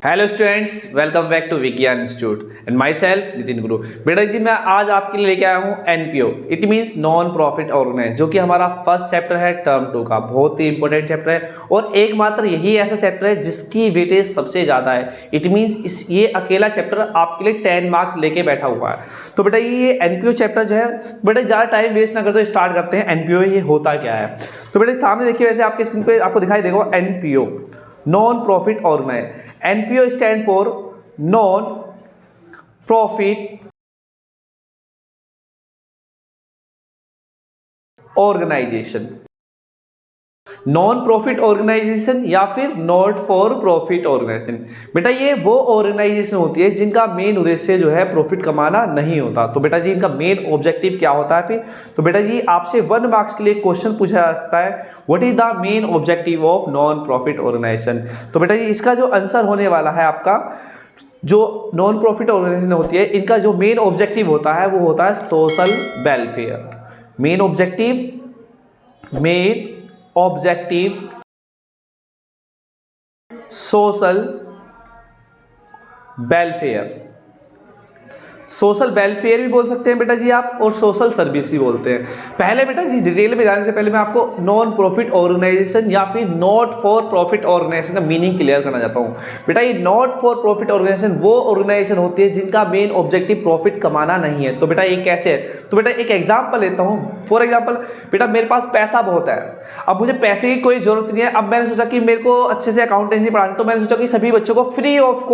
Hello students, welcome back to Vigyan institute and myself Nitin Guru. बेटा जी, मैं आज आपके लिए लेके आया हूँ NPO, it means non profit organization, जो कि हमारा फर्स्ट चैप्टर है टर्म 2 का। बहुत ही इंपॉर्टेंट चैप्टर है और एकमात्र यही ऐसा चैप्टर है जिसकी वेटेज सबसे ज़्यादा है। इट मीन्स ये अकेला चैप्टर आपके लिए 10 मार्क्स लेके बैठा हुआ है। तो बेटा ये एनपीओ चैप्टर जो है, बेटा ज़्यादा टाइम वेस्ट ना करते स्टार्ट करते हैं। एनपीओ ये होता क्या है, तो बेटा सामने देखिए, वैसे आपके स्क्रीन पे आपको दिखाई देगा NPO, non profit organization. NPO stand for non profit organization, non profit organization या फिर नॉट फॉर प्रॉफिट ऑर्गेनाइजेशन। बेटा ये वो ऑर्गेनाइजेशन होती है जिनका मेन उद्देश्य जो है प्रॉफिट कमाना नहीं होता। तो बेटा जी इनका मेन ऑब्जेक्टिव क्या होता है फिर, तो बेटा जी आपसे 1 मार्क्स के लिए क्वेश्चन पूछा जा सकता है, what is the main objective of non profit organization. तो बेटा जी इसका जो आंसर होने वाला है आपका, जो नॉन प्रॉफिट ऑर्गेनाइजेशन होती है इनका जो मेन ऑब्जेक्टिव होता है वो होता है social welfare. Main objective social welfare. Social welfare भी बोल सकते हैं बेटा जी आप, और सोशल सर्विस भी बोलते हैं। पहले बेटा जी डिटेल में जाने से पहले मैं आपको नॉन प्रॉफिट ऑर्गेनाइजेशन या फिर नॉट फॉर प्रॉफिट ऑर्गेनाइजेशन का मीनिंग क्लियर करना चाहता हूं। बेटा ये नॉट फॉर प्रॉफिट ऑर्गेनाइजेशन वो ऑर्गेनाइजेशन होती है जिनका मेन ऑब्जेक्टिव प्रॉफिट कमाना नहीं है। तो बेटा ये कैसे है, तो बेटा एक एग्जाम्पल लेता हूँ। फॉर एग्जाम्पल बेटा मेरे पास पैसा बहुत है, अब मुझे पैसे की कोई जरूरत नहीं है। अब मैंने सोचा कि मेरे को अच्छे से अकाउंटेंसी पढ़ानी, तो मैंने सोचा कि सभी बच्चों को फ्री ऑफ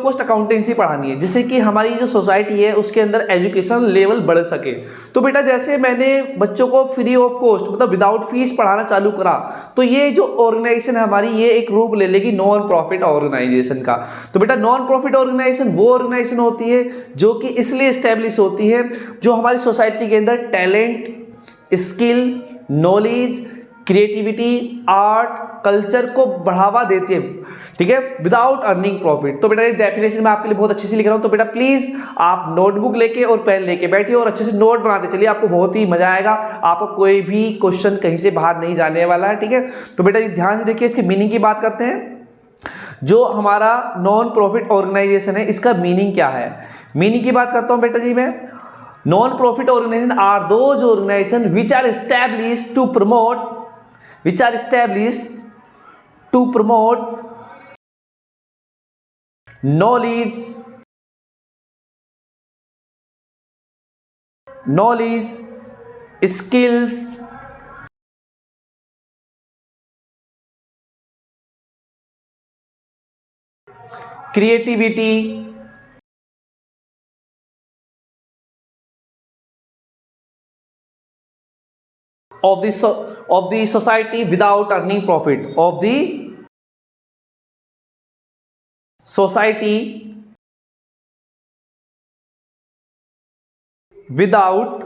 कॉस्ट अकाउंटेंसी पढ़ानी है, जिससे कि हमारी जो सोसाइटी है उसके अंदर एजुकेशन लेवल बढ़ सके। तो बेटा जैसे मैंने बच्चों को फ्री ऑफ कॉस्ट मतलब विदाउट फीस पढ़ाना चालू करा, तो ये जो ऑर्गेनाइजेशन है हमारी, ये एक रूप ले लेगी नॉन प्रॉफिट ऑर्गेनाइजेशन का। तो बेटा नॉन प्रॉफिट ऑर्गेनाइजेशन वो ऑर्गेनाइजेशन होती है जो कि इसलिए एस्टेब्लिश होती है जो हमारी सोसाइटी के अंदर talent, skill, knowledge, creativity, art, culture को बढ़ावा देती है, ठीक है, विदाउट अर्निंग प्रॉफिट। तो बेटा ये डेफिनेशन मैं आपके लिए बहुत अच्छे से लिख रहा हूं। तो बेटा प्लीज आप नोटबुक लेके और पेन लेके बैठिए और अच्छे से नोट बनाते चलिए, आपको बहुत ही मजा आएगा। आपको कोई भी क्वेश्चन कहीं से बाहर नहीं जाने वाला है, ठीक है। तो बेटा ध्यान से देखिए, इसकी मीनिंग की बात करते हैं। जो हमारा नॉन प्रॉफिट ऑर्गेनाइजेशन है इसका मीनिंग क्या है, मीनिंग की बात करता हूं बेटा जी मैं। Non profit organization are those organization which are established to promote knowledge, skills, creativity, of the society without earning profit, of the society without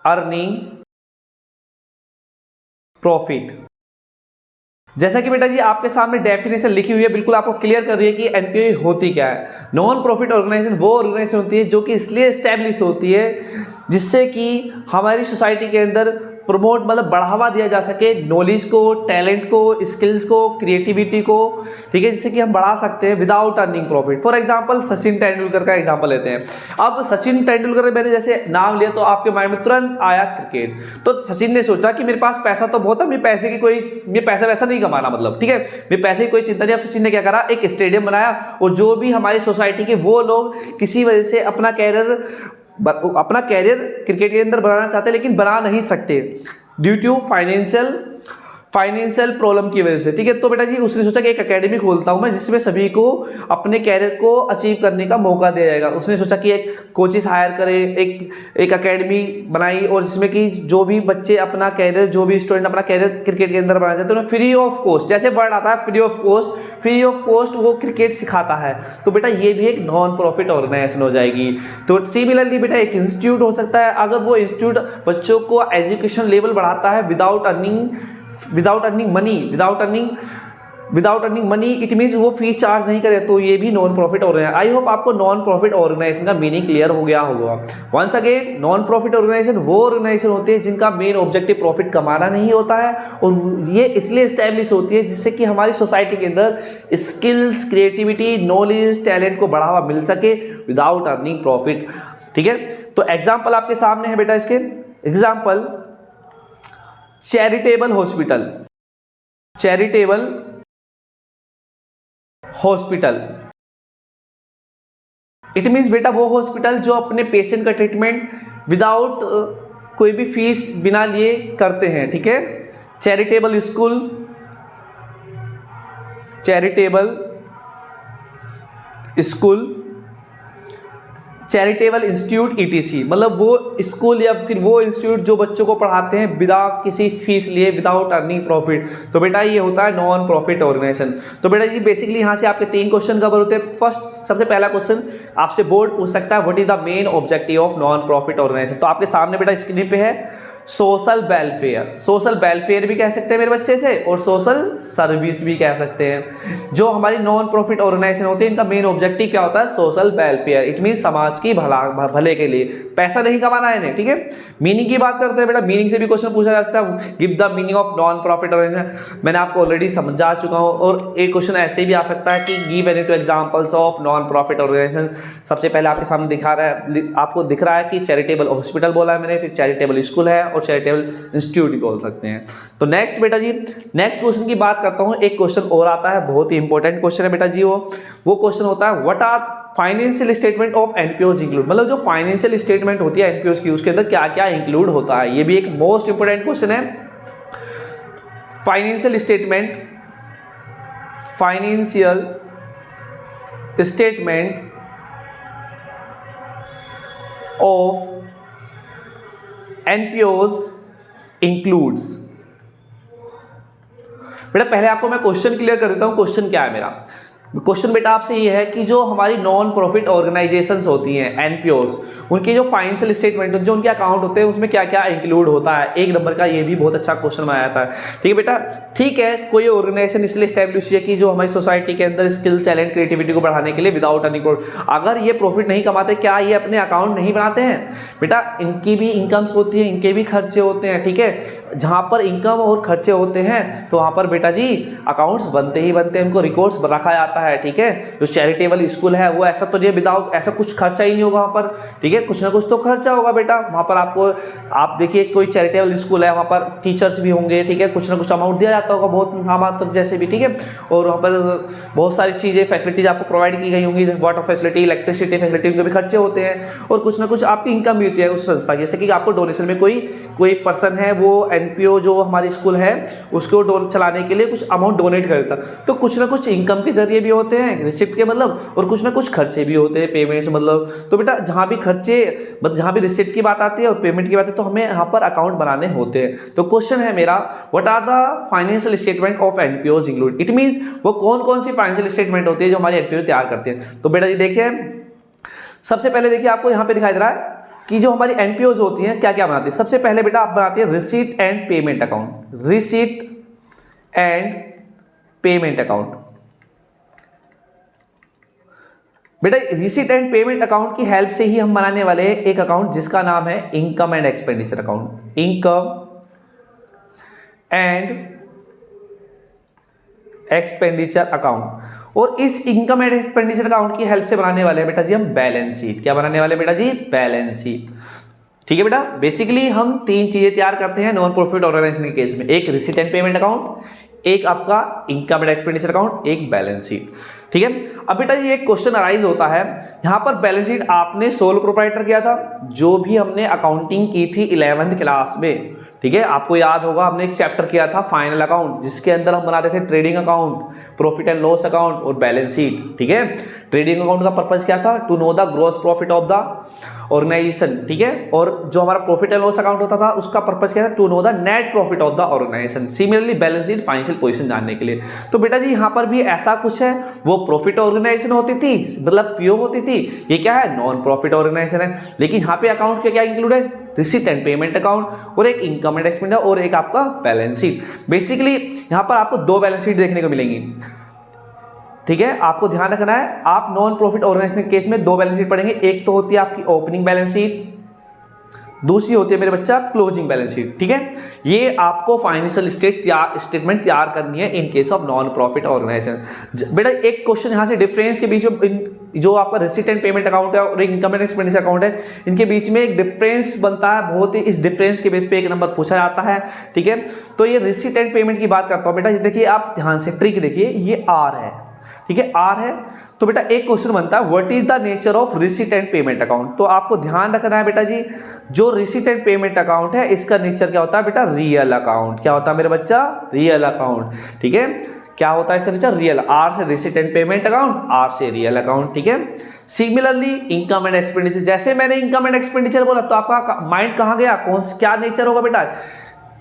earning profit। जैसा कि बेटा जी आपके सामने डेफिनेशन लिखी हुई है, बिल्कुल आपको क्लियर कर रही है कि एनपीओ होती क्या है। नॉन प्रॉफिट ऑर्गेनाइजेशन वो ऑर्गेनाइजेशन होती है जो कि इसलिए एस्टेब्लिश होती है जिससे कि हमारी सोसाइटी के अंदर प्रमोट मतलब बढ़ावा दिया जा सके नॉलेज को, टैलेंट को, स्किल्स को, क्रिएटिविटी को, ठीक है, जिससे कि हम बढ़ा सकते हैं without earning profit. For example Sachin Tendulkar का एग्जांपल लेते हैं। अब सचिन तेंदुलकर मैंने जैसे नाम लिया तो आपके माइंड में तुरंत आया क्रिकेट। तो सचिन ने सोचा कि मेरे पास पैसा तो बहुत है, मैं पैसा वैसा नहीं कमाना, मतलब ठीक है, मैं पैसे की कोई चिंता नहीं। अब सचिन ने क्या करा, एक स्टेडियम बनाया और जो भी हमारी सोसाइटी के वो लोग किसी वजह से अपना कैरियर क्रिकेट के अंदर बनाना चाहते हैं लेकिन बना नहीं सकते ड्यू टू फाइनेंशियल प्रॉब्लम की वजह से, ठीक है। तो बेटा जी उसने सोचा कि एक एकेडमी खोलता हूं मैं जिसमें सभी को अपने कैरियर को अचीव करने का मौका दिया जाएगा। उसने सोचा कि एक कोचेस हायर करे, एक एकेडमी बनाई और जिसमें कि जो भी बच्चे अपना कैरियर, जो भी स्टूडेंट अपना कैरियर क्रिकेट के अंदर बनाना चाहते हैं फ्री ऑफ कॉस्ट, जैसे वर्ड आता है फ्री ऑफ कॉस्ट वो क्रिकेट सिखाता है। तो बेटा ये भी एक नॉन प्रॉफिट ऑर्गेनाइजेशन हो जाएगी। तो सिमिलरली बेटा एक इंस्टीट्यूट हो सकता है, अगर वो इंस्टीट्यूट बच्चों को एजुकेशन लेवल बढ़ाता है without earning without earning money, it means वो फीस चार्ज नहीं करे, तो ये भी non profit organization. I hope आपको नॉन प्रॉफिट ऑर्गेनाइजेशन का मीनिंग क्लियर हो गया होगा। Once again, non profit organization वो ऑर्गेनाइजेशन होती है जिनका मेन ऑब्जेक्टिव प्रॉफिट कमाना नहीं होता है, और ये इसलिए एस्टैब्लिश होती है जिससे कि हमारी सोसाइटी के अंदर स्किल्स, क्रिएटिविटी, नॉलेज, टैलेंट को बढ़ावा मिल सके विदाउट अर्निंग प्रॉफिट। ठीक है, तो एग्जाम्पल आपके सामने है बेटा इसके। Example, charitable hospital, charitable hospital, it means बेटा वो हॉस्पिटल जो अपने पेशेंट का ट्रीटमेंट विदाउट कोई भी फीस बिना लिए करते हैं। ठीक है, charitable school, charitable school, charitable institute etc, मतलब वो स्कूल या फिर वो इंस्टीट्यूट जो बच्चों को पढ़ाते हैं बिना किसी फीस लिए, विदाउट अर्निंग प्रॉफिट। तो बेटा ये होता है नॉन प्रॉफिट ऑर्गेनाइजेशन। तो बेटा जी बेसिकली यहाँ से आपके 3 क्वेश्चन कवर होते हैं। फर्स्ट, सबसे पहला क्वेश्चन आपसे बोर्ड पूछ सकता है, what is the main objective of non profit organization. तो आपके सामने बेटा स्क्रीन पे है सोशल वेलफेयर। सोशल वेलफेयर भी कह सकते हैं मेरे बच्चे से, और सोशल सर्विस भी कह सकते हैं। जो हमारी नॉन प्रॉफिट ऑर्गेनाइजेशन होती है इनका मेन ऑब्जेक्टिव क्या होता है? Social welfare. इट मीन समाज की भले के लिए, पैसा नहीं कमाना है इन्हें। ठीक है, मीनिंग की बात करते हैं बेटा, मीनिंग से भी क्वेश्चन पूछा जा सकता है, give the meaning of non profit organization. मैंने आपको ऑलरेडी समझा चुका हूँ, और एक क्वेश्चन ऐसे भी आ सकता है कि give any 2 examples of non profit organization. सबसे पहले आपके सामने दिखा रहा है, आपको दिख रहा है कि चैरिटेबल हॉस्पिटल बोला है मैंने, फिर चैरिटेबल स्कूल है, और चैरिटेबल इंस्टीट्यूट भी बोल सकते हैं। तो नेक्स्ट बेटा जी, नेक्स्ट क्वेश्चन की बात करता हूं। एक क्वेश्चन और आता है, बहुत ही इंपॉर्टेंट क्वेश्चन है बेटा जी। वो क्वेश्चन होता है, what are financial statement of NPOs include. मतलब जो फाइनेंशियल स्टेटमेंट होती है एनपीओज की, उसके अंदर क्या क्या इंक्लूड होता है। ये भी एक मोस्ट इंपॉर्टेंट क्वेश्चन है। Financial statement, financial statement of NPOs includes. बेटा पहले आपको मैं क्वेश्चन क्लियर कर देता हूं, क्वेश्चन क्या है मेरा। क्वेश्चन बेटा आपसे ये है कि जो हमारी नॉन प्रॉफिट ऑर्गेनाइजेशंस होती हैं एनपीओज, उनके जो फाइनेंशियल स्टेटमेंट, जो उनके अकाउंट होते हैं, उसमें क्या क्या इंक्लूड होता है। 1 नंबर का ये भी बहुत अच्छा क्वेश्चन बनाया था। ठीक है बेटा, ठीक है, कोई ऑर्गेनाइजेशन इसलिए स्टैब्लिश हुई है कि जो हमारी सोसाइटी के अंदर स्किल्स, टैलेंट, क्रिएटिविटी को बढ़ाने के लिए विदाउट अर्निंग प्रॉफिट। अगर ये प्रॉफिट नहीं कमाते, क्या ये अपने अकाउंट नहीं बनाते हैं? बेटा इनकी भी इनकम्स होती है, इनके भी खर्चे होते हैं। ठीक है, जहां पर इनकम और खर्चे होते हैं तो वहां पर बेटा जी अकाउंट्स बनते ही बनते हैं, उनको रिकॉर्ड्स रखा जाता है। ठीक है, जो चैरिटेबल स्कूल है वो ऐसा तो नहीं विदाउट, ऐसा कुछ खर्चा ही नहीं होगा वहां पर। ठीक है, कुछ ना कुछ तो खर्चा होगा बेटा वहां पर। आपको आप देखिए कोई चैरिटेबल स्कूल है, वहां पर टीचर्स भी होंगे। ठीक है, कुछ ना कुछ अमाउंट दिया जाता होगा, बहुत नाम तक जैसे भी। ठीक है, और वहां पर बहुत सारी चीजें, फैसिलिटीज आपको प्रोवाइड की गई होंगी, वाटर फैसिलिटी, इलेक्ट्रिसिटी फैसिलिटी, उनके भी खर्चे होते हैं, और कुछ ना कुछ आपकी इनकम भी होती है उस संस्था की। जैसे कि आपको डोनेशन में कोई पर्सन है, वो एनपीओ जो हमारी स्कूल है उसको चलाने के लिए कुछ अमाउंट डोनेट करता, तो कुछ ना कुछ इनकम के जरिए भी होते हैं, रिसिप्ट के मतलब, और कुछ ना कुछ खर्चे भी होते हैं, पेमेंट्स मतलब। तो बेटा जहां भी खर्चे, जहां भी रिसिप्ट की बात आती है और पेमेंट की बात है, तो हमें यहाँ पर अकाउंट बनाने होते हैं। तो क्वेश्चन है मेरा, what are the financial statement of NPOs include. It means वो कौन कौन सी फाइनेंशियल स्टेटमेंट होती है जो हमारी एनपीओ तैयार करते हैं। तो बेटा जी देखिए, सबसे पहले देखिए आपको यहाँ पे दिखाई दे रहा है कि जो हमारी एनपीओज होती हैं क्या क्या बनाती है। सबसे पहले बेटा आप बनाती है receipt and payment account, receipt and payment account. बेटा रिसीट एंड पेमेंट अकाउंट की हेल्प से ही हम बनाने वाले हैं एक अकाउंट जिसका नाम है income and expenditure account, income and expenditure account. और इस इनकम एंड एक्सपेंडिचर अकाउंट की हेल्प से बनाने वाले हैं बेटा जी हम बैलेंस शीट। क्या बनाने वाले बेटा जी? Balance sheet. ठीक है बेटा, बेसिकली हम 3 चीजें तैयार करते हैं नॉन प्रॉफिट ऑर्गेनाइजेशन के केस में, एक रिसीट एंड पेमेंट अकाउंट, एक आपका इनकम एंड एक्सपेंडिचर अकाउंट, एक बैलेंस शीट। ठीक है, अब बेटा ये एक क्वेश्चन अराइज होता है, यहां पर बैलेंस शीट आपने सोल प्रोप्राइटर किया था, जो भी हमने अकाउंटिंग की थी 11th क्लास में। ठीक है, आपको याद होगा हमने एक चैप्टर किया था फाइनल अकाउंट, जिसके अंदर हम बनाते थे trading account, profit and loss account और बैलेंस शीट। ठीक है, ट्रेडिंग अकाउंट का पर्पस क्या था? To know the gross profit of the, organisation, ठीक है। और जो हमारा प्रॉफिट एंड लॉस अकाउंट होता था उसका पर्पस क्या था, to know the net profit of the organization. Similarly balance sheet financial position जानने के लिए। तो बेटा जी यहाँ पर भी ऐसा कुछ है, वो प्रॉफिट ऑर्गेनाइजेशन होती थी, मतलब पीओ होती थी, ये क्या है, नॉन प्रॉफिट ऑर्गेनाइजेशन है। लेकिन यहाँ पे अकाउंट के क्या इंक्लूड है, रिसीट एंड पेमेंट अकाउंट और एक इनकम एंड एक्सपेंडिचर और एक आपका बैलेंस शीट। बेसिकली यहाँ पर आपको दो बैलेंस शीट देखने को मिलेंगी, ठीक है। आपको ध्यान रखना है, आप नॉन प्रॉफिट ऑर्गेनाइजेशन केस में दो बैलेंस शीट पढ़ेंगे। एक तो होती है आपकी ओपनिंग बैलेंस शीट, दूसरी होती है मेरे बच्चा क्लोजिंग बैलेंस शीट, ठीक है। ये आपको फाइनेंशियल स्टेटमेंट तैयार करनी है in case of non profit organization. बेटा एक क्वेश्चन यहाँ से डिफरेंस के बीच में, जो आपका रिसीट एंड पेमेंट अकाउंट है और एक इनकम एंड एक्सपेंडिचर अकाउंट है, इनके बीच में एक डिफरेंस बनता है बहुत ही। इस डिफरेंस के बेस पे एक नंबर पूछा जाता है, ठीक है। तो ये रिसीट एंड पेमेंट की बात करता हूँ बेटा, देखिए आप ध्यान से ट्रिक देखिए, ये आर है, ठीक है, आर है। तो बेटा एक क्वेश्चन बनता है, what is the nature of receipt and payment account. तो आपको ध्यान रखना है बेटा जी, जो रिसीट एंड पेमेंट अकाउंट है इसका नेचर क्या होता है बेटा, रियल अकाउंट। क्या होता है मेरे बच्चा, रियल अकाउंट, ठीक है। क्या होता है इसका नेचर, रियल। आर से receipt and payment account, R से रियल अकाउंट, ठीक है। सिमिलरली इनकम एंड एक्सपेंडिचर, जैसे मैंने इनकम एंड एक्सपेंडिचर बोला तो आपका माइंड कहां गया, क्या नेचर होगा बेटा।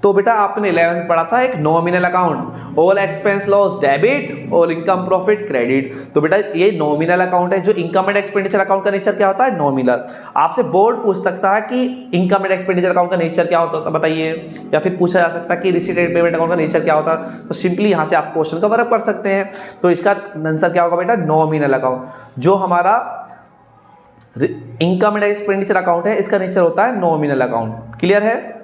तो बेटा आपने 11th पढ़ा था एक nominal account, all expense loss debit, all income profit credit. तो बेटा ये नॉमिनल अकाउंट है। जो इनकम एंड एक्सपेंडिचर अकाउंट का नेचर क्या होता है, नॉमिनल। आपसे बोर्ड पूछ सकता है कि इनकम एंड एक्सपेंडिचर अकाउंट का नेचर क्या होता है बताइए, या फिर पूछा जा सकता है कि रिसीट एंड पेमेंट अकाउंट का नेचर क्या होता है। तो सिंपली यहाँ से आप क्वेश्चन कवर अप कर सकते हैं। तो इसका आंसर क्या होगा बेटा, नॉमिनल अकाउंट। जो हमारा इनकम एंड एक्सपेंडिचर अकाउंट है इसका नेचर होता है नॉमिनल अकाउंट। क्लियर है,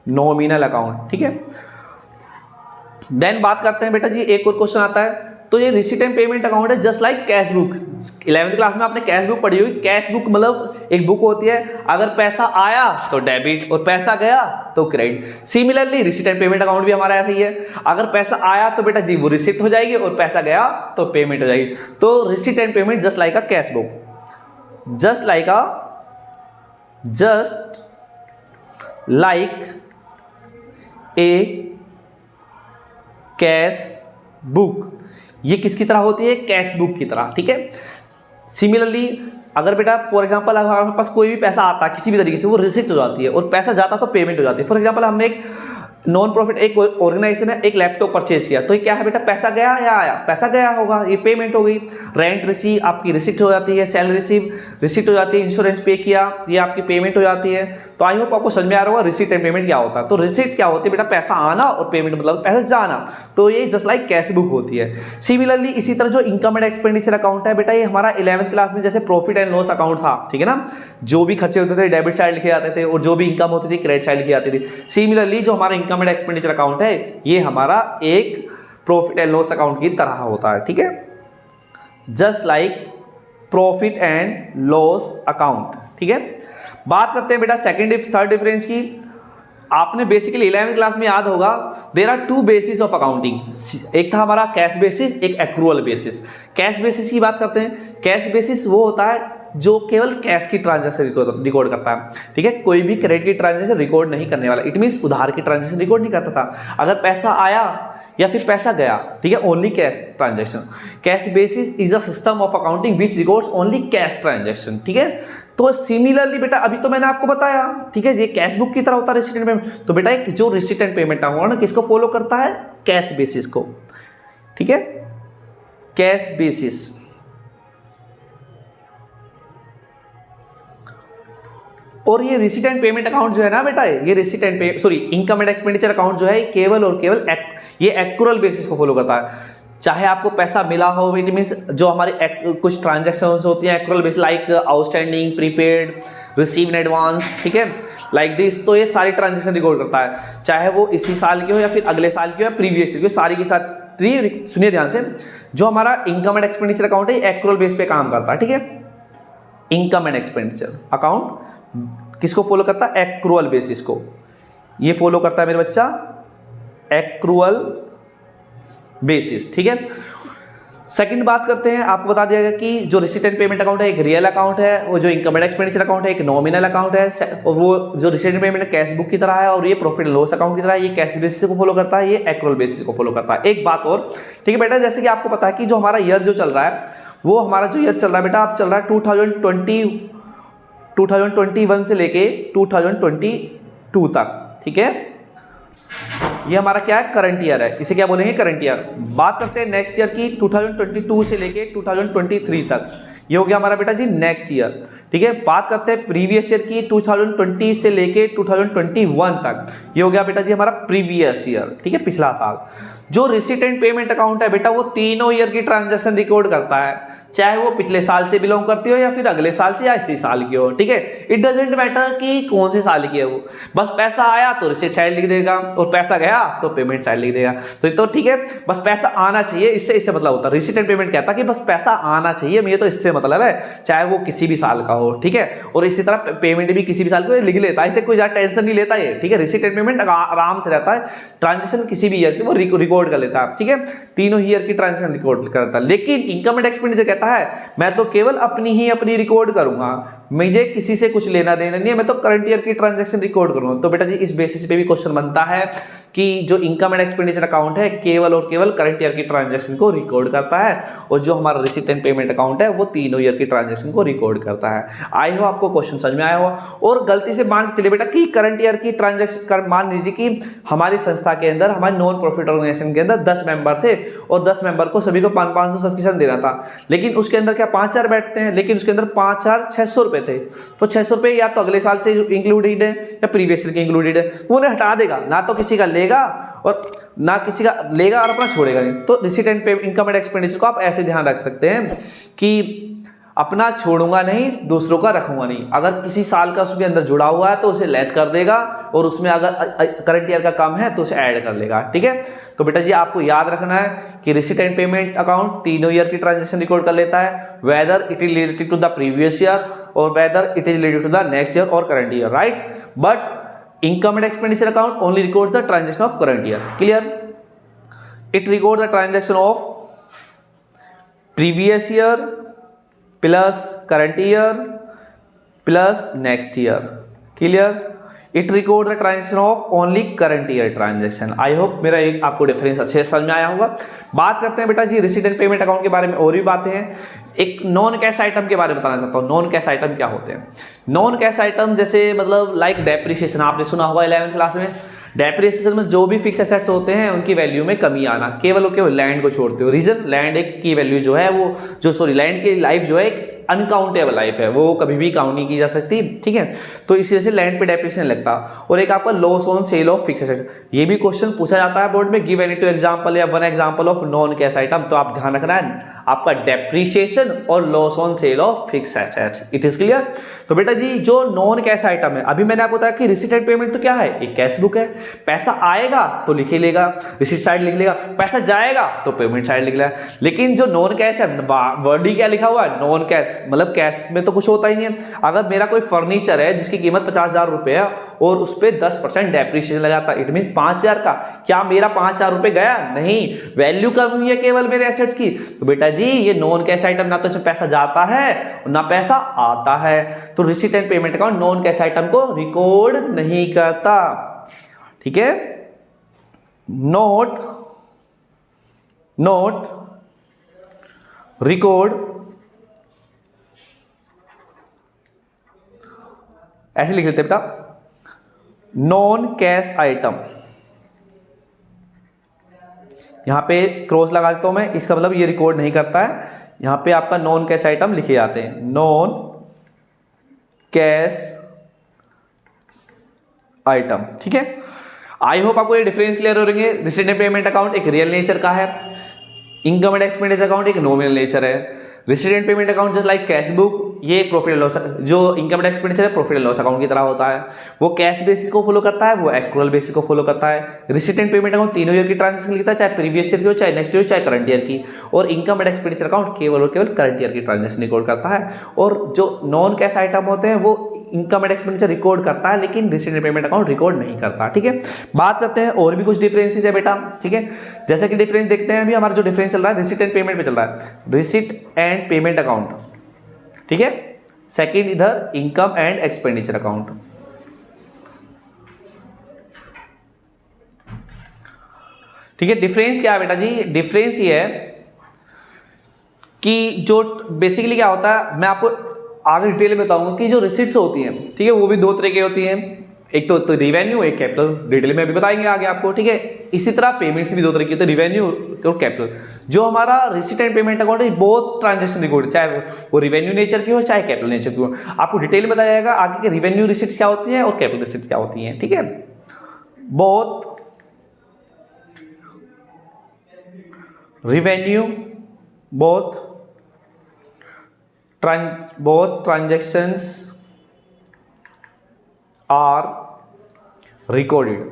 नॉमिनल अकाउंट, ठीक है। देन बात करते हैं बेटा जी, एक और क्वेश्चन आता है। तो ये रिसीट एंड पेमेंट अकाउंट है just like cash book. 11th class में आपने कैश बुक पढ़ी हुई। कैश बुक मतलब एक बुक होती है, अगर पैसा आया तो डेबिट और पैसा गया तो credit. Similarly receipt and payment account भी हमारा ऐसा ही है, अगर पैसा आया तो बेटा जी वो रिसीट हो जाएगी और पैसा गया तो पेमेंट हो जाएगी। तो receipt and payment just like a cash book, just like a cash book. ये किसकी तरह होती है, कैश बुक की तरह, ठीक है। सिमिलरली अगर बेटा फॉर एग्जांपल अगर हमारे पास कोई भी पैसा आता है किसी भी तरीके से, वो रिसीट हो जाती है और पैसा जाता तो पेमेंट हो जाती है। फॉर एग्जांपल हमने एक नॉन प्रॉफिट एक ऑर्गेनाइजेशन है, एक लैपटॉप परचेज किया, तो ये क्या है बेटा, पैसा गया या आया, पैसा गया होगा, ये पेमेंट हो गई। रेंट रिसीव आपकी रिसिप्ट हो जाती है, सैलरी रिसीव रिसिप्ट हो जाती है, इंश्योरेंस पे किया ये आपकी पेमेंट हो जाती है। तो आई होप आपको समझ में आ रहा होगा रिसिप्ट एंड पेमेंट क्या होता है। तो रिसिप्ट क्या होती है बेटा, पैसा आना, और पेमेंट मतलब पैसा जाना। तो ये जस्ट लाइक कैश बुक होती है। सिमिलरली इसी तरह जो इनकम एंड एक्सपेंडिचर अकाउंट है बेटा, ये हमारा 11th क्लास में जैसे प्रॉफिट एंड लॉस अकाउंट था, ठीक है ना, जो भी खर्चे होते थे डेबिट साइड लिखे जाते थे और जो भी इनकम होती थी क्रेडिट साइड लिखी जाती थी। सिमिलरली जो हमारा इनकम एंड एक्सपेंडिचर अकाउंट है ये हमारा एक प्रॉफिट एंड लॉस अकाउंट की तरह होता है, ठीक है, just like profit and loss account, ठीक है। बात करते हैं बेटा सेकंड थर्ड डिफरेंस की। आपने बेसिकली 11th क्लास में याद होगा, there are two basis of accounting. एक था हमारा कैश बेसिस, एक एक्रूअल बेसिस। कैश बेसिस की बात करते हैं, कैश बेसिस वो होता है जो केवल कैश की ट्रांजैक्शन रिकॉर्ड करता है, ठीक है, कोई भी क्रेडिट की ट्रांजैक्शन रिकॉर्ड नहीं करने वाला। इट मींस उधार की ट्रांजैक्शन रिकॉर्ड नहीं करता था। अगर पैसा आया या फिर पैसा गया, ठीक है, only cash transaction. Cash basis is a system of accounting which records only cash transaction, ठीक है। तो सिमिलरली बेटा अभी तो मैंने आपको बताया, ठीक है, ये कैश बुक की तरह होता है रिसीट एंड पेमेंट। तो बेटा एक जो रिसीट एंड पेमेंट अकाउंट है किसको फॉलो करता है, कैश बेसिस को, ठीक है, कैश बेसिस। और ये रिसीट एंड पेमेंट अकाउंट जो है ना बेटा, ये receipt and income and expenditure account जो है केवल और केवल ये एक्रूअल बेसिस को फॉलो करता है। चाहे आपको पैसा मिला हो, इट मींस जो हमारी कुछ ट्रांजैक्शंस होती हैं accrual basis, like outstanding, prepaid, receive in advance, ठीक है, लाइक दिस। तो ये सारी ट्रांजैक्शन रिकॉर्ड करता है, चाहे वो इसी साल की हो या फिर अगले साल की हो या प्रीवियस ईयर की, सारी की सारी। सुनिए ध्यान से, जो हमारा इनकम एंड एक्सपेंडिचर अकाउंट है एक्रूअल बेस पे काम करता है, ठीक है। इनकम एंड एक्सपेंडिचर अकाउंट किसको फॉलो करता है, एक्रूअल बेसिस को। ये फॉलो करता है मेरे बच्चा एक्रूअल बेसिस, ठीक है। सेकंड बात करते हैं, आपको बता दिया गया कि जो रिसीट एंड पेमेंट अकाउंट है एक रियल अकाउंट है, और जो इनकम एंड एक्सपेंडिचर अकाउंट है एक नॉमिनल अकाउंट है, और वो जो receipt and payment cash book की तरह है, और ये प्रॉफिट एंड लॉस अकाउंट की तरह है। ये कैश बेसिस को फॉलो करता है, ये एक्रूअल बेसिस को फॉलो करता है। एक बात और, ठीक है बेटा, जैसे कि आपको पता है कि जो हमारा ईयर जो चल रहा है वो हमारा जो ईयर चल रहा है बेटा, अब चल रहा है 2021 से लेके 2022 तक, ठीक है। ये हमारा क्या है, करंट ईयर है, इसे क्या बोलेंगे, करंट ईयर। बात करते हैं नेक्स्ट ईयर की, 2022 से लेके 2023 तक, ये हो गया हमारा बेटा जी नेक्स्ट ईयर, ठीक है। बात करते हैं प्रीवियस ईयर की, 2020 से लेके 2021 तक, ये हो गया बेटा जी हमारा प्रीवियस ईयर, ठीक है, पिछला साल। जो रिसीट एंड पेमेंट अकाउंट है बेटा, वो तीनों ईयर की ट्रांजैक्शन रिकॉर्ड करता है, चाहे वो पिछले साल से बिलोंग करती हो या फिर अगले साल से या इसी साल की हो, ठीक है। इट डजेंट मैटर कि कौन से साल की है वो, बस पैसा आया तो रिसीट साइड लिख देगा और पैसा गया तो पेमेंट साइड लिख देगा। तो ठीक है, बस पैसा आना चाहिए, इससे मतलब होता है। रिसीट एंड पेमेंट कहता है कि बस पैसा आना चाहिए, ये तो इससे मतलब है, चाहे वो किसी भी साल का हो, ठीक है। और इसी तरह पेमेंट भी किसी भी साल को लिख लेता है, इससे कोई ज्यादा टेंशन नहीं लेता है, ठीक है। रिसीट एंड पेमेंट आराम से रहता है, ट्रांजेक्शन किसी भी ईयर की वो रिकॉर्ड कर लेता है, ठीक है। तीनों ईयर की ट्रांजेक्शन रिकॉर्ड करता है। लेकिन इनकम एंड एक्सपेंडिचर कहता है मैं तो केवल अपनी रिकॉर्ड करूंगा, मुझे किसी से कुछ लेना देना नहीं है, मैं तो करंट ईयर की ट्रांजैक्शन रिकॉर्ड करूंगा। तो बेटा जी इस बेसिस पे भी क्वेश्चन बनता है कि जो इनकम एंड एक्सपेंडिचर अकाउंट है केवल और केवल करंट ईयर की ट्रांजैक्शन को रिकॉर्ड करता है, और जो हमारा रिसीट एंड पेमेंट अकाउंट है वो तीनों ईयर की ट्रांजैक्शन को रिकॉर्ड करता है। आई हो आपको क्वेश्चन समझ में आया हो। और गलती से मान के चलिए बेटा कि करंट ईयर की ट्रांजैक्शन, मान लीजिए कि हमारी संस्था के अंदर, हमारे नॉन प्रॉफिट ऑर्गेनाइजेशन के अंदर 10 मेंबर थे और 10 मेंबर को सभी को 500 सब्सक्रिप्शन देना था, लेकिन उसके अंदर क्या 5000 बैठते हैं, लेकिन उसके अंदर 5600 रुपए थे। तो 600 रुपए या तो अगले साल से इंक्लूडेड है या प्रीवियस ईयर के इंक्लूडेड है, वो उन्हें हटा देगा, ना तो किसी का लेगा और ना किसी का लेगा और अपना छोड़ेगा नहीं। तो receipt and income and expenditure को आप ऐसे ध्यान रख सकते हैं कि अपना छोड़ूंगा नहीं, दूसरों का रखूंगा नहीं। अगर किसी साल का उसके अंदर जुड़ा हुआ है तो उसे लेस कर देगा, और उसमें अगर करंट ईयर का कम है तो उसे ऐड कर लेगा, ठीक है। तो बेटा जी आपको याद रखना है कि रिसीट एंड पेमेंट अकाउंट तीनों ईयर की ट्रांजैक्शन रिकॉर्ड कर लेता है, whether it is related to the previous year और whether it is related to the next year और current year, right. But income and expenditure account only record the transaction of current year, clear. It record the transaction of previous year plus current year plus next year, clear. It record the transaction of only current year transaction. I hope मेरा एक आपको difference अच्छे से समझ में आया होगा। बात करते हैं बेटा जी रिसीट एंड पेमेंट अकाउंट के बारे में और भी बातें हैं। एक नॉन कैश आइटम के बारे में बताना चाहता हूँ। नॉन कैश आइटम क्या होते हैं? नॉन कैश आइटम जैसे मतलब लाइक डेप्रिसिएशन, आपने सुना होगा 11th क्लास में। डेप्रिसिएशन में जो भी फिक्स एसेट्स होते हैं उनकी वैल्यू में कमी आना, केवल और केवल लैंड को छोड़ते हो। रीजन, लैंड एक की वैल्यू जो है वो लैंड की लाइफ जो है एक अनकाउंटेबल लाइफ है, वो कभी भी काउंट नहीं की जा सकती, ठीक है। तो इसी वजह से लैंड पे डेप्रिसिएशन लगता। और एक आपका loss on sale of fix asset, ये भी क्वेश्चन पूछा जाता है बोर्ड में, गिव एनी टू एग्जांपल या one example of non cash item. तो आप ध्यान रखना है आपका डेप्रिसिएशन और loss on sale of fix assets. It is clear. तो बेटा जी जो नॉन कैश आइटम है, अभी मैंने आपको बताया कि रिसीट एंड पेमेंट तो क्या है, एक कैश बुक है। पैसा आएगा तो लिखे लेगा, रिसीट साइड लिख लेगा, पैसा जाएगा तो पेमेंट साइड लिख लेगा। लेकिन जो नॉन कैश है, वर्ड ही क्या लिखा हुआ है, नॉन कैश, मतलब कैश में तो कुछ होता ही नहीं है। अगर मेरा कोई फर्नीचर है जिसकी कीमत 50,000 रुपए है और उस पर 10% डेप्रिसिएशन लगाता है, इट मीन 5,000 का, क्या मेरा 5,000 रुपए गया? नहीं, वैल्यू कम हुई है केवल मेरे एसेट्स की। तो बेटा जी ये नॉन कैश आइटम, ना तो इसमें पैसा जाता है और ना पैसा आता है। तो receipt and payment account non cash item को रिकॉर्ड नहीं करता, ठीक है। नोट रिकॉर्ड, ऐसे लिख लेते बेटा, नॉन कैश आइटम। यहां पे क्रॉस लगा देता हूं मैं, इसका मतलब ये रिकॉर्ड नहीं करता है। यहां पे आपका नॉन कैश आइटम लिखे जाते हैं, नॉन कैश आइटम, ठीक है। आई होप आपको ये डिफरेंस क्लियर हो रहे हैं। रिसीट एंड पेमेंट अकाउंट एक रियल नेचर का है, इनकम एंड एक्सपेंडिचर अकाउंट एक नॉमिनल नेचर है। Receipt and payment account just like cash book, ये प्रॉफिट एंड लॉस, जो इनकम एंड एक्सपेंडिचर है प्रॉफिट एंड लॉस अकाउंट की तरह होता है। वो कैश बेसिस को फॉलो करता है, वो एक्रूअल बेसिस को फॉलो करता है। रिसीट एंड पेमेंट अकाउंट तीनों ईयर की ट्रांजैक्शन लिखता है, चाहे प्रीवियस ईयर की हो, चाहे नेक्स्ट ईयर, चाहे करंट ईयर की। और इनकम एंड एक्सपेंडिचर अकाउंट केवल और केवल करंट ईयर की ट्रांजैक्शन रिकॉर्ड करता है। और जो नॉन कैश आइटम होते हैं वो इनकम एंड एक्सपेंडिचर रिकॉर्ड करता है, लेकिन receipt and payment account record नहीं करता, ठीक है। बात करते हैं और भी कुछ डिफरेंसेस है बेटा, ठीक है। जैसे कि डिफरेंस देखते हैं, अभी हमारा जो डिफरेंस चल रहा है रिसीट एंड पेमेंट पे चल रहा है, रिसीट एंड पेमेंट अकाउंट, ठीक है। सेकंड इधर इनकम एंड एक्सपेंडिचर अकाउंट, ठीक है। डिफरेंस क्या है बेटा जी? डिफरेंस ये है कि जो बेसिकली क्या होता है, मैं आपको आगे डिटेल में बताऊंगा कि जो रिसिट्स होती हैं, ठीक है, वो भी दो तरह की होती हैं, एक तो रिवेन्यू, एक कैपिटल, डिटेल में अभी बताएंगे आगे आपको, ठीक है। इसी तरह पेमेंट्स भी दो तरह की होती है, रिवेन्यू और कैपिटल। जो हमारा रिसिट एंड पेमेंट अकाउंट है, बहुत ट्रांजेक्शन रिकॉर्ड, चाहे वो रिवेन्यू नेचर की हो चाहे कैपिटल नेचर की हो, आपको डिटेल में बताया जाएगा आगे के रिवेन्यू रिसिट्स क्या होती हैं और कैपिटल रिसिट्स क्या होती हैं, ठीक है। बहुत रिवेन्यू, बहुत ट्रांजेक्शंस आर रिकॉर्डेड,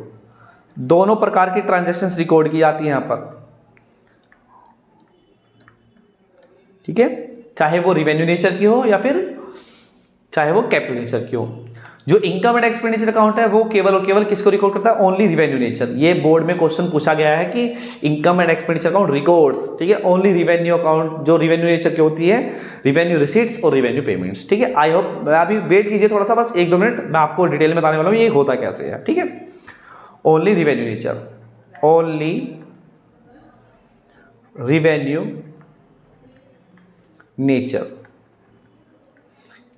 दोनों प्रकार की ट्रांजेक्शंस रिकॉर्ड की जाती हैं यहां पर, ठीक है, चाहे वो रिवेन्यू नेचर की हो या फिर चाहे वो कैपिटल नेचर की हो। जो इनकम एंड एक्सपेंडिचर अकाउंट है वो केवल और केवल किसको रिकॉर्ड करता है, ओनली रिवेन्यू नेचर। ये बोर्ड में क्वेश्चन पूछा गया है कि income and expenditure account records, ठीक है, ओनली रिवेन्यू अकाउंट, जो रिवेन्यू नेचर की होती है, रिवेन्यू रिसीट्स और रिवेन्यू पेमेंट्स, ठीक है। आई होप, अभी वेट कीजिए थोड़ा सा, बस 1-2 मिनट, मैं आपको डिटेल में बताने वाला हूँ ये होता कैसे है, ठीक है। Only revenue nature, only revenue nature.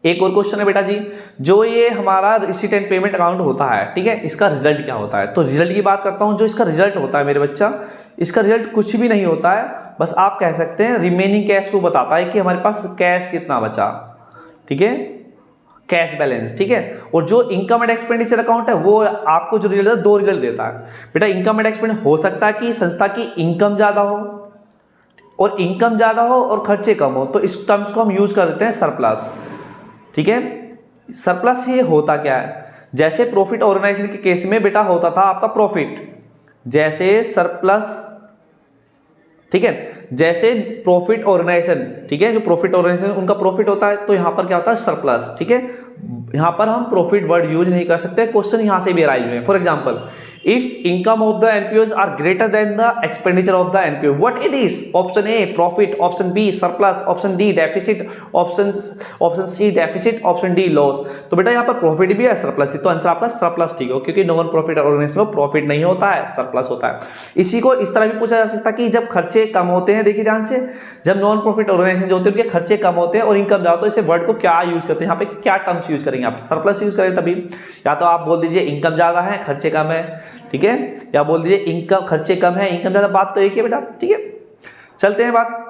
एक और क्वेश्चन है बेटा जी, जो ये हमारा रिसीट एंड पेमेंट अकाउंट होता है, ठीक है, इसका रिजल्ट क्या होता है। तो रिजल्ट की बात करता हूं, जो इसका रिजल्ट होता है मेरे बच्चा, इसका रिजल्ट कुछ भी नहीं होता है, बस आप कह सकते हैं रिमेनिंग कैश को बताता है कि हमारे पास कैश कितना बचा, ठीक है, कैश बैलेंस, ठीक है। और जो इनकम एंड एक्सपेंडिचर अकाउंट है वो आपको जो रिजल्ट है, 2 रिजल्ट देता है बेटा। इनकम एंड एक्सपेंडिचर हो सकता है कि संस्था की इनकम ज्यादा हो, और इनकम ज्यादा हो और खर्चे कम हो, तो इस टर्म्स को हम यूज कर देते हैं सरप्लस, ठीक है। सरप्लस ये होता क्या है, जैसे प्रॉफिट ऑर्गेनाइजेशन के केस में बेटा होता था आपका प्रॉफिट, जैसे सरप्लस, ठीक है, जैसे प्रॉफिट ऑर्गेनाइजेशन, ठीक है, जो प्रॉफिट ऑर्गेनाइजेशन उनका प्रॉफिट होता है, तो यहां पर क्या होता है, सरप्लस, ठीक है। यहां पर हम प्रॉफिट वर्ड यूज नहीं कर सकते, क्वेश्चन यहां से भी अराइज हुए। For example, if income of the NPOs are greater than the expenditure of the NPO, what is this, option A profit, option B surplus, option D deficit, option C deficit, option D loss. तो बेटा यहां पर profit भी है, surplus, तो answer आपका surplus ठीक हो, क्योंकि नॉन प्रॉफिट ऑर्गेनाइजेशन में प्रॉफिट नहीं होता है, सरप्लस होता है। इसी को इस तरह भी पूछा जा सकता है कि जब खर्चे कम होते हैं, देखिए ध्यान से, जब नॉन प्रॉफिट ऑर्गेनाइजेशन जो होते हैं उनके खर्चे कम होते हैं और इनकम ज्यादा, तो इसे वर्ड को क्या यूज करते हैं, यहाँ पे क्या टर्म्स यूज करेंगे आप, सरप्लस यूज करें तभी, या तो आप बोल दीजिए इनकम ज्यादा है खर्चे कम है, ठीक है, या बोल दीजिए इनकम खर्चे कम है इनकम ज्यादा, बात तो एक ही है बेटा, ठीक है। चलते हैं बात,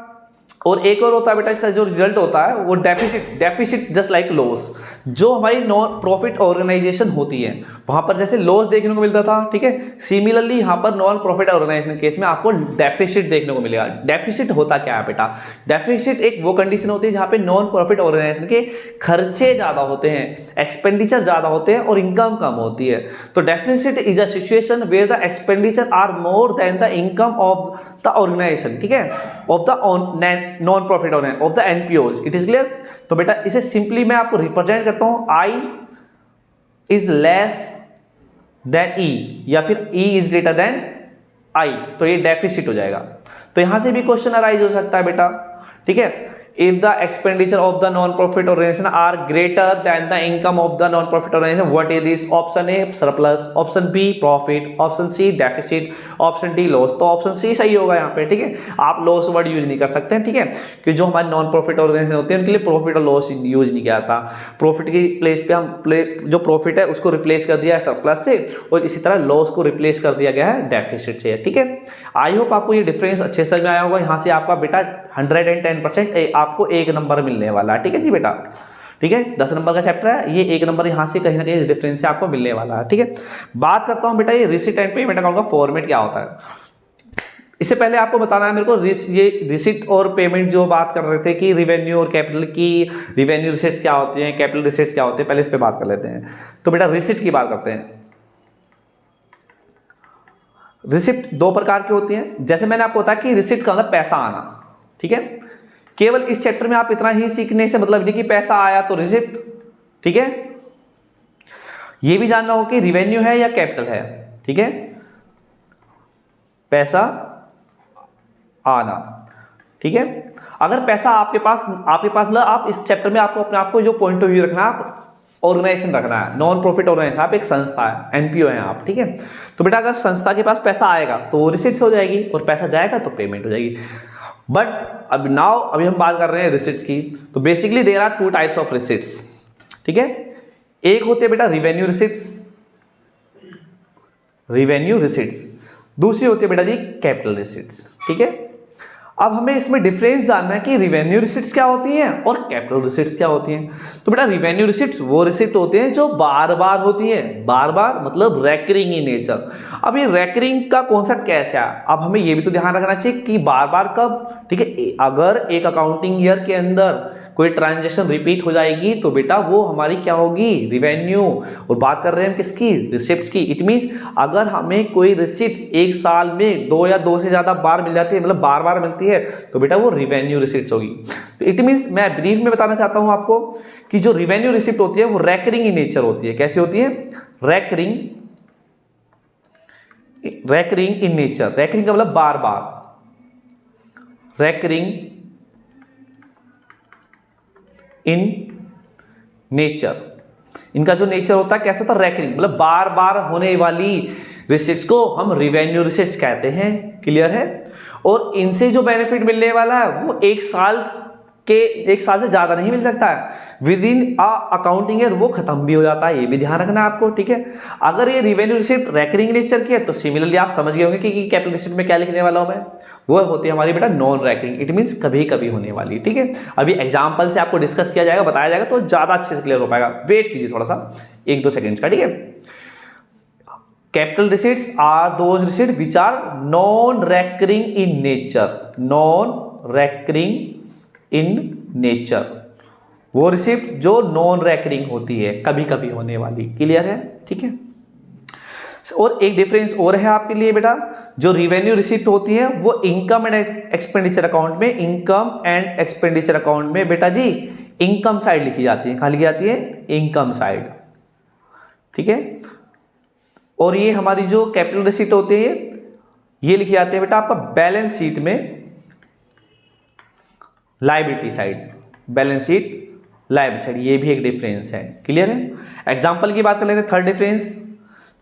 और एक और होता है बेटा इसका जो रिजल्ट होता है वो deficit, deficit just like loss. जो हमारी नॉन प्रॉफिट ऑर्गेनाइजेशन होती है वहां पर जैसे लॉस देखने को मिलता था, ठीक है, सिमिलरली यहां पर नॉन प्रॉफिट ऑर्गेनाइजेशन केस में आपको डेफिसिट देखने को मिलेगा। डेफिसिट होता क्या है बेटा, डेफिसिट एक वो कंडीशन होती है जहां पे नॉन प्रॉफिट ऑर्गेनाइजेशन के खर्चे ज्यादा होते हैं, एक्सपेंडिचर ज्यादा होते हैं और इनकम कम होती है। तो deficit is a situation where the expenditure are more than the income of the organisation, ठीक है, of the non profit of the NPOs, it is clear. तो बेटा इसे सिंपली मैं आपको रिप्रेजेंट करता हूं, I is less than E, या फिर E is greater than I, तो ये डेफिसिट हो जाएगा। तो यहां से भी क्वेश्चन अराइज हो सकता है बेटा, ठीक है, if the expenditure of the non-profit organization are greater than the income of the non-profit organization, what is this, option A surplus, option B profit, option C deficit, option D loss। तो option C सही होगा यहाँ पे, ठीक है, आप loss word use नहीं कर सकते हैं, ठीक है, कि जो हमारे नॉन प्रॉफिट ऑर्गेनाइजेशन होते हैं उनके लिए प्रॉफिट और लॉस यूज नहीं किया था। प्रॉफिट की प्लेस पे हम जो प्रॉफिट है उसको रिप्लेस कर दिया है सरप्लस से, और इसी तरह लॉस को रिप्लेस कर दिया गया है डेफिसिट से, ठीक है। आई होप आपको ये डिफरेंस अच्छे समझ में आया होगा। यहाँ से आपका बेटा 110% आपको 1 नंबर मिलने वाला है, ठीक है जी बेटा, ठीक है, 10 नंबर का चैप्टर है, ये 1 नंबर यहाँ से कहीं ना कहीं इस डिफरेंस से आपको मिलने वाला है, ठीक है। बात करता हूँ बेटा ये रिसिट एंड पेमेंट अकाउंट का फॉर्मेट क्या होता है। इससे पहले आपको बताना है मेरे को, ये रिसिट और पेमेंट जो बात कर रहे थे कि रिवेन्यू और कैपिटल की, रिवेन्यू रिसिट्स क्या होती हैं, कैपिटल रिसिट्स क्या होते हैं, पहले इस पर बात कर लेते हैं। तो बेटा रिसिट की बात करते हैं। रिसिप्ट 2 प्रकार की होती हैं, जैसे मैंने आपको बताया कि रिसिप्ट का मतलब पैसा आना, ठीक है। केवल इस चैप्टर में आप इतना ही सीखने से मतलब नहीं कि पैसा आया तो रिसिप्ट, ठीक है, यह भी जानना हो कि रिवेन्यू है या कैपिटल है, ठीक है, पैसा आना, ठीक है। अगर पैसा आपके पास मतलब आप इस चैप्टर में आपको अपने आप को जो पॉइंट ऑफ व्यू रखना है, ऑर्गेनाइजेशन रखना है, नॉन प्रॉफिट ऑर्गेनाइजेशन, आप एक संस्था है, एनपीओ है आप, ठीक है। तो बेटा अगर संस्था के पास पैसा आएगा तो रिसिट्स हो जाएगी और पैसा जाएगा तो पेमेंट हो जाएगी। बट अभी हम बात कर रहे हैं रिसिट्स की। तो basically there are two types of receipts, ठीक है। एक होते हैं बेटा रिवेन्यू रिसिट्स, दूसरी होती है बेटा जी कैपिटल रिसिट्स, ठीक है। अब हमें इसमें डिफरेंस जानना है कि रिवेन्यू रिसिट्स क्या होती हैं और कैपिटल रिसिट्स क्या होती हैं। तो बेटा रिवेन्यू रिसिट्स वो रिसिप्ट होते हैं जो बार बार होती हैं, बार बार मतलब रैकरिंग इन नेचर। अब ये रैकरिंग का कॉन्सेप्ट कैसे है, अब हमें ये भी तो ध्यान रखना चाहिए कि बार बार कब, ठीक है। अगर एक अकाउंटिंग ईयर के अंदर कोई ट्रांजैक्शन रिपीट हो जाएगी तो बेटा वो हमारी क्या होगी, रिवेन्यू। और बात कर रहे हैं हम किसकी, रिसिप्ट्स की। इट मींस अगर हमें कोई रिसिप्ट एक साल में 2 या 2 से ज्यादा बार मिल जाती है, मतलब बार बार मिलती है, तो बेटा वो रिवेन्यू रिसिप्ट्स होगी। तो इट मींस मैं ब्रीफ में बताना चाहता हूं आपको कि जो रिवेन्यू रिसिप्ट होती है वो रैकरिंग इन नेचर होती है। कैसी होती है, रैकरिंग इन नेचर। रैकरिंग का मतलब बार बार, रैकरिंग इन नेचर। इनका जो नेचर होता है कैसा होता है, रैकरिंग, मतलब बार बार होने वाली रिसिट्स को हम रिवेन्यू रिसिट्स कहते हैं। क्लियर है। और इनसे जो बेनिफिट मिलने वाला है वो एक साल से ज्यादा नहीं मिल सकता है, विद इन अकाउंटिंग ईयर वो खत्म भी हो जाता है। ये भी ध्यान रखना है आपको, ठीक है। अगर ये रिवेन्यू रिसिप्ट रैकरिंग नेचर की है तो सिमिलरली आप समझ गए होंगे कि कैपिटल रिसिप्ट में क्या लिखने वाला हूं मैं, वो होती है हमारी बेटा नॉन रैकरिंग। इट मींस कभी कभी होने वाली, ठीक है। अभी एग्जांपल से आपको डिस्कस किया जाएगा, बताया जाएगा तो ज्यादा अच्छे से क्लियर हो पाएगा। वेट कीजिए थोड़ा सा 1-2 सेकंड्स का, ठीक है। Capital receipts are those receipts which are non recurring in nature, non recurring in nature, वो रिसिप्ट जो नॉन रैकरिंग होती है, कभी कभी होने वाली। क्लियर है, ठीक है। और एक डिफरेंस और है आपके लिए बेटा, जो रिवेन्यू रिसिप्ट होती है वो इनकम एंड एक्सपेंडिचर अकाउंट में, इनकम एंड एक्सपेंडिचर अकाउंट में बेटा जी इनकम साइड लिखी जाती है। कहां लिखी जाती है, इनकम साइड, ठीक है। और ये हमारी जो कैपिटल रिसिप्ट होती है ये लिखी जाती है बेटा आपका बैलेंस शीट में, liability side, balance sheet liability side. ये भी एक डिफरेंस है। क्लियर है। एग्जांपल की बात कर लेते हैं, थर्ड डिफरेंस।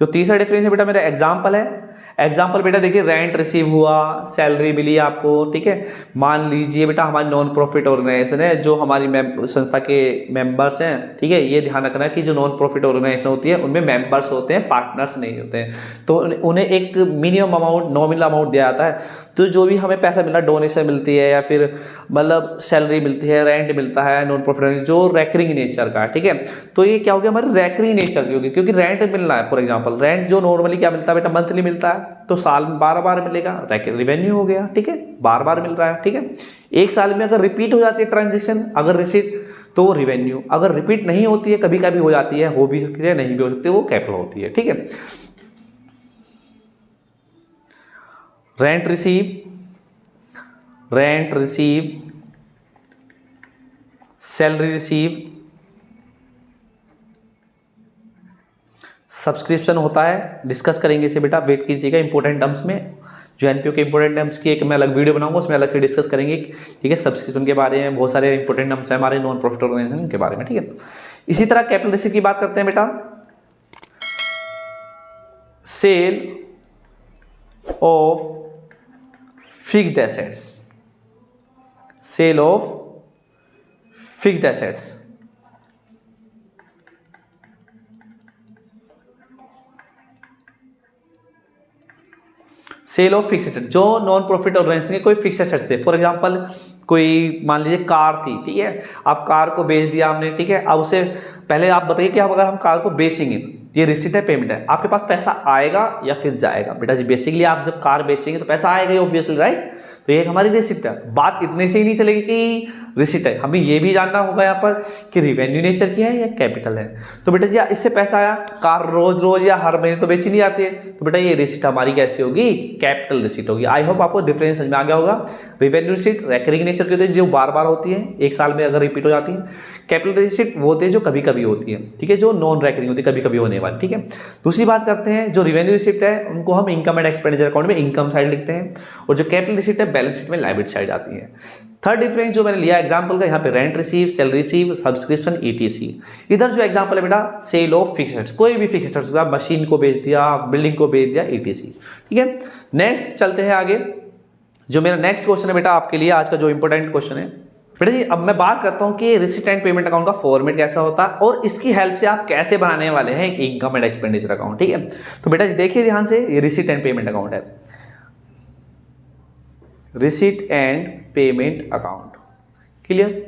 जो तीसरा डिफरेंस है बेटा मेरा एग्जांपल है। एग्जांपल बेटा देखिए, रेंट रिसीव हुआ, सैलरी मिली आपको, ठीक है। मान लीजिए बेटा हमारी नॉन प्रॉफिट ऑर्गेनाइजेशन है, जो हमारी संस्था के मेंबर्स हैं, ठीक है। ये ध्यान रखना कि जो नॉन प्रॉफिट ऑर्गेनाइजेशन होती है उनमें मेंबर्स होते हैं, पार्टनर्स नहीं होते हैं। तो उन्हें एक मिनिमम अमाउंट, नॉमिनल अमाउंट दिया जाता है। तो जो भी हमें पैसा मिला, डोनेशन मिलती है या फिर मतलब सैलरी मिलती है, रेंट मिलता है, नॉन प्रॉफिट जो रैकरिंग नेचर का है, ठीक है। तो ये क्या हो गया, हमारी रैकरिंग नेचर की होगी, क्योंकि रेंट मिलना है। फॉर एग्जांपल रेंट जो नॉर्मली क्या मिलता है बेटा, मंथली मिलता है, तो साल में 12 बार मिलेगा, रिवेन्यू हो गया, ठीक है। बार बार मिल रहा है, ठीक है। एक साल में अगर रिपीट हो जाती है ट्रांजेक्शन, अगर रिसीट, तो वो रिवेन्यू। अगर रिपीट नहीं होती है, कभी कभी हो जाती है, हो भी सकती है, नहीं भी हो सकती है, वो कैपिटल होती है, ठीक है। Rent receive, salary receive, subscription होता है, डिस्कस करेंगे इसे बेटा, वेट कीजिएगा इंपॉर्टेंट टर्म्स में। जो एनपीओ के इंपॉर्टेंट टर्म्स की एक मैं अलग वीडियो बनाऊंगा, उसमें अलग से डिस्कस करेंगे, ठीक है। सब्सक्रिप्शन के बारे में बहुत सारे इंपॉर्टेंट टर्म्स हैं हमारे नॉन प्रॉफिट ऑर्गेनाइजेशन के बारे में, ठीक है। इसी तरह कैपिटल रिसीव की बात करते हैं बेटा। Sale of fixed assets, sale of fixed assets, sale of fix asset, जो नॉन प्रॉफिट ऑर्गेनाइजेशन के कोई फिक्स एसेट्स थे। फॉर एग्जांपल कोई मान लीजिए कार थी, ठीक है। आप कार को बेच दिया हमने, ठीक है। अब उसे पहले आप बताइए कि अगर हम कार को बेचेंगे, ये रिसीट है, पेमेंट है, आपके पास पैसा आएगा या फिर जाएगा बेटा जी। बेसिकली आप जब कार बेचेंगे तो पैसा आएगा ही ऑब्वियसली, राइट। तो ये हमारी रिसिप्ट है। बात इतने से ही नहीं चलेगी कि रिसिप्ट है, हमें ये भी जानना होगा यहाँ पर कि रिवेन्यू नेचर की है या कैपिटल है। तो बेटा जी इससे पैसा आया, कार रोज रोज या हर महीने तो बेची नहीं जाती है, तो बेटा ये रिसिप्ट हमारी कैसी होगी, कैपिटल रिसिप्ट होगी। आई होप आपको डिफरेंस समझ में आ गया होगा। रिवेन्यू रिसिप्ट रैकरिंग नेचर की होती है, जो बार बार होती है, एक साल में अगर रिपीट हो जाती है। कैपिटल रिसिप्ट वो होते हैं जो कभी कभी होती है, ठीक है, जो नॉन रैकरिंग होती है, कभी कभी होने वाली, ठीक है। दूसरी बात करते हैं, जो रिवेन्यू रिसिप्ट है उनको हम इनकम एंड एक्सपेंडिचर अकाउंट में इनकम साइड लिखते हैं, और जो कैपिटल रिसिप्ट है बैलेंस शीट में लायबिलिटी साइड आती है। थर्ड डिफरेंस जो मैंने लिया एग्जांपल का, यहाँ पे rent receive, salary receive, subscription, etc. इधर जो एग्जांपल है बेटा सेल ऑफ फिक्स्ड एसेट्स, कोई भी फिक्स्ड एसेट्स होता है, मशीन को बेच दिया, बिल्डिंग को बेच दिया, ईटीसी, ठीक है। नेक्स्ट चलते हैं आगे, जो मेरा नेक्स्ट क्वेश्चन है बेटा आपके लिए आज का जो इंपॉर्टेंट क्वेश्चन है बेटा जी, अब मैं बात करता हूं कि रिसीट एंड पेमेंट अकाउंट का फॉर्मेट कैसा होता है और इसकी हेल्प से आप कैसे बनाने वाले हैं एक इनकम एंड एक्सपेंडिचर अकाउंट। ठीक है, तो बेटा जी देखिए ध्यान से, ये रिसीट एंड पेमेंट अकाउंट है, receipt and payment account, clear.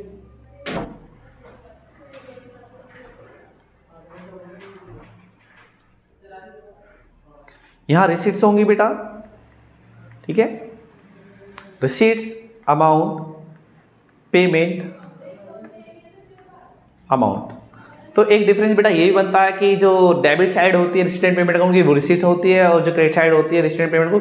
यहां रिसीट्स होंगी बेटा, ठीक है, रिसीट्स, अमाउंट, पेमेंट, अमाउंट। तो एक डिफरेंस बेटा यही बनता है कि जो डेबिट साइड होती है रिसीट एंड पेमेंट अकाउंट की वो रिसीट होती है और जो क्रेडिट साइड होती है रिसीट एंड पेमेंट को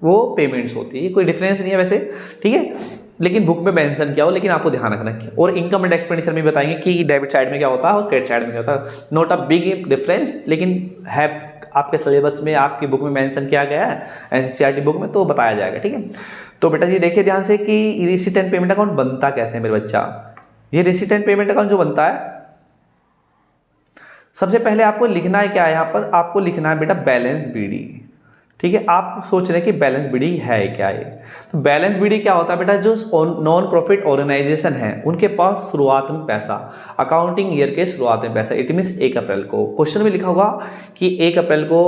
वो पेमेंट्स होती है। कोई डिफरेंस नहीं है वैसे, ठीक है, लेकिन बुक में मेंशन किया हो, लेकिन आपको ध्यान रखना है। और इनकम एंड एक्सपेंडिचर में बताएंगे कि डेबिट साइड में क्या होता है और क्रेडिट साइड में क्या होता है। नॉट अ बिग डिफरेंस, लेकिन है आपके सिलेबस में, आपकी बुक में मेंशन किया गया है एनसीईआरटी बुक में, तो बताया जाएगा। ठीक है, तो बेटा जी देखिए ध्यान से कि रिसीट एंड पेमेंट अकाउंट बनता कैसे है मेरे बच्चा। ये रिसीट एंड पेमेंट अकाउंट जो बनता है, सबसे पहले आपको लिखना है क्या है, यहाँ पर आपको लिखना है बेटा बैलेंस बीडी। ठीक है, आप सोच रहे हैं कि बैलेंस बीडी है क्या है, तो बैलेंस बीडी क्या होता है बेटा, जो नॉन प्रॉफिट ऑर्गेनाइजेशन है उनके पास शुरुआत में पैसा, अकाउंटिंग ईयर के शुरुआत में पैसा, इट मीन्स 1 अप्रैल को, क्वेश्चन में लिखा होगा कि 1 अप्रैल को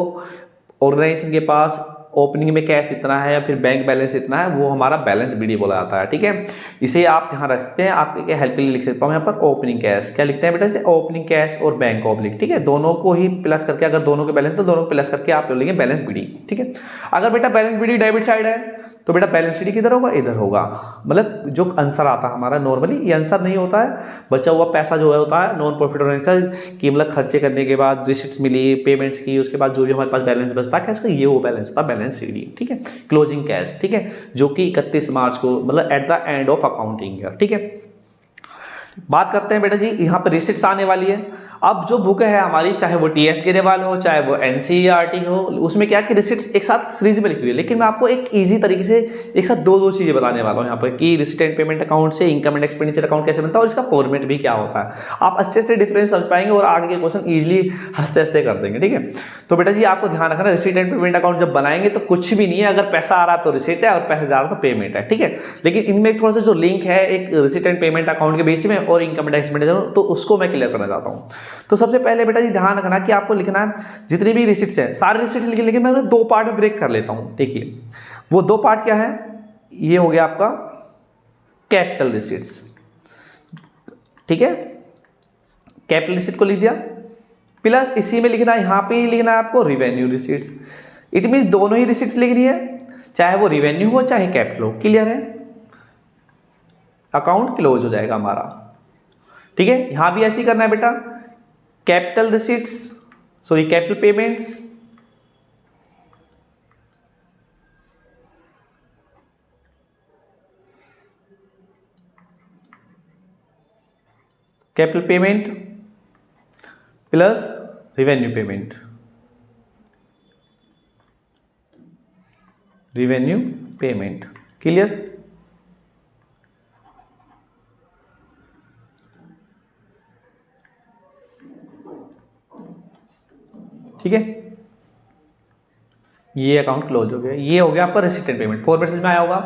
ऑर्गेनाइजेशन के पास ओपनिंग में कैश इतना है या फिर बैंक बैलेंस इतना है, वो हमारा बैलेंस बीडी बोला जाता है। ठीक है, इसे आप ध्यान रख सकते हैं, आपके हेल्प के लिए लिख सकता हूँ यहाँ पर ओपनिंग कैश, क्या लिखते हैं बेटा इसे, ओपनिंग कैश और बैंक ऑब्लिक। ठीक है, दोनों को ही प्लस करके, अगर दोनों के बैलेंस तो दोनों को प्लस करके आप लेंगे बैलेंस बीडी। ठीक है, अगर बेटा बैलेंस बीडी डेबिट साइड है तो बेटा बैलेंस शीट किधर होगा, इधर होगा। मतलब जो आंसर आता है हमारा, नॉर्मली ये आंसर नहीं होता है, बचा हुआ पैसा जो है होता है नॉन प्रॉफिट ऑर्गेनाइजेशन का, कि मतलब खर्चे करने के बाद रिसिप्ट्स मिली, पेमेंट्स की, उसके बाद जो भी हमारे पास बैलेंस बचता है कैश का, ये वो बैलेंस होता है बैलेंस शीट। ठीक है, क्लोजिंग कैश। ठीक है, जो कि 31 मार्च को, मतलब at the end of accounting year. ठीक है, बात करते हैं बेटा जी, यहाँ पर रिसिप्ट्स आने वाली है। अब जो बुक है हमारी, चाहे वो टीएस गिरेवाल हो, चाहे वो एनसीईआरटी हो, उसमें क्या कि रिसिप्ट्स एक साथ सीरीज में लिखी हुई है, लेकिन मैं आपको एक इजी तरीके से एक साथ दो चीजें बताने वाला हूँ यहाँ पर कि रिसिट एंड पेमेंट अकाउंट से इनकम एंड एक्सपेंडिचर अकाउंट कैसे बनता है और इसका फॉर्मेट भी क्या होता है। आप अच्छे से डिफरेंस समझ पाएंगे और आगे के क्वेश्चन ईजिली हंसते हंसते कर देंगे। ठीक है, तो बेटा जी आपको ध्यान रखना, रिसिट एंड पेमेंट अकाउंट जब बनाएंगे तो कुछ भी नहीं है, अगर पैसा आ रहा तो रिसिट है और पैसा जा रहा तो पेमेंट है। ठीक है, लेकिन इनमें थोड़ा सा जो लिंक है एक रिसिट एंड पेमेंट अकाउंट के बीच में और इनकम एंड एक्सपेंडिचर, तो उसको मैं क्लियर करना चाहता हूँ। तो सबसे पहले बेटा जी ध्यान रखना कि आपको लिखना है जितनी भी रिसिप्ट्स हैं, सारे रिसिप्ट लिखे, लेकिन मैं उन्हें 2 पार्ट में ब्रेक कर लेता हूं। देखिए वो 2 पार्ट क्या है, ये हो गया आपका कैपिटल रिसिप्ट्स। ठीक है, कैपिटल रिसिप्ट को लिख दिया, प्लस इसी में लिखना है, यहां पे ही लिखना है आपको रिवेन्यू रिसिप्ट्स। इट मींस दोनों ही रिसिप्ट लिखनी है, चाहे वो रिवेन्यू हो चाहे कैपिटल हो। क्लियर है, अकाउंट क्लोज हो जाएगा हमारा। ठीक है, यहां भी ऐसे ही करना है बेटा, capital receipts, sorry capital payments, capital payment plus revenue payment, revenue payment. Clear, ठीक है, ये अकाउंट क्लोज हो गया। ये हो गया आपका रिसिट एंड पेमेंट। फॉर्मेट समझ में आया होगा।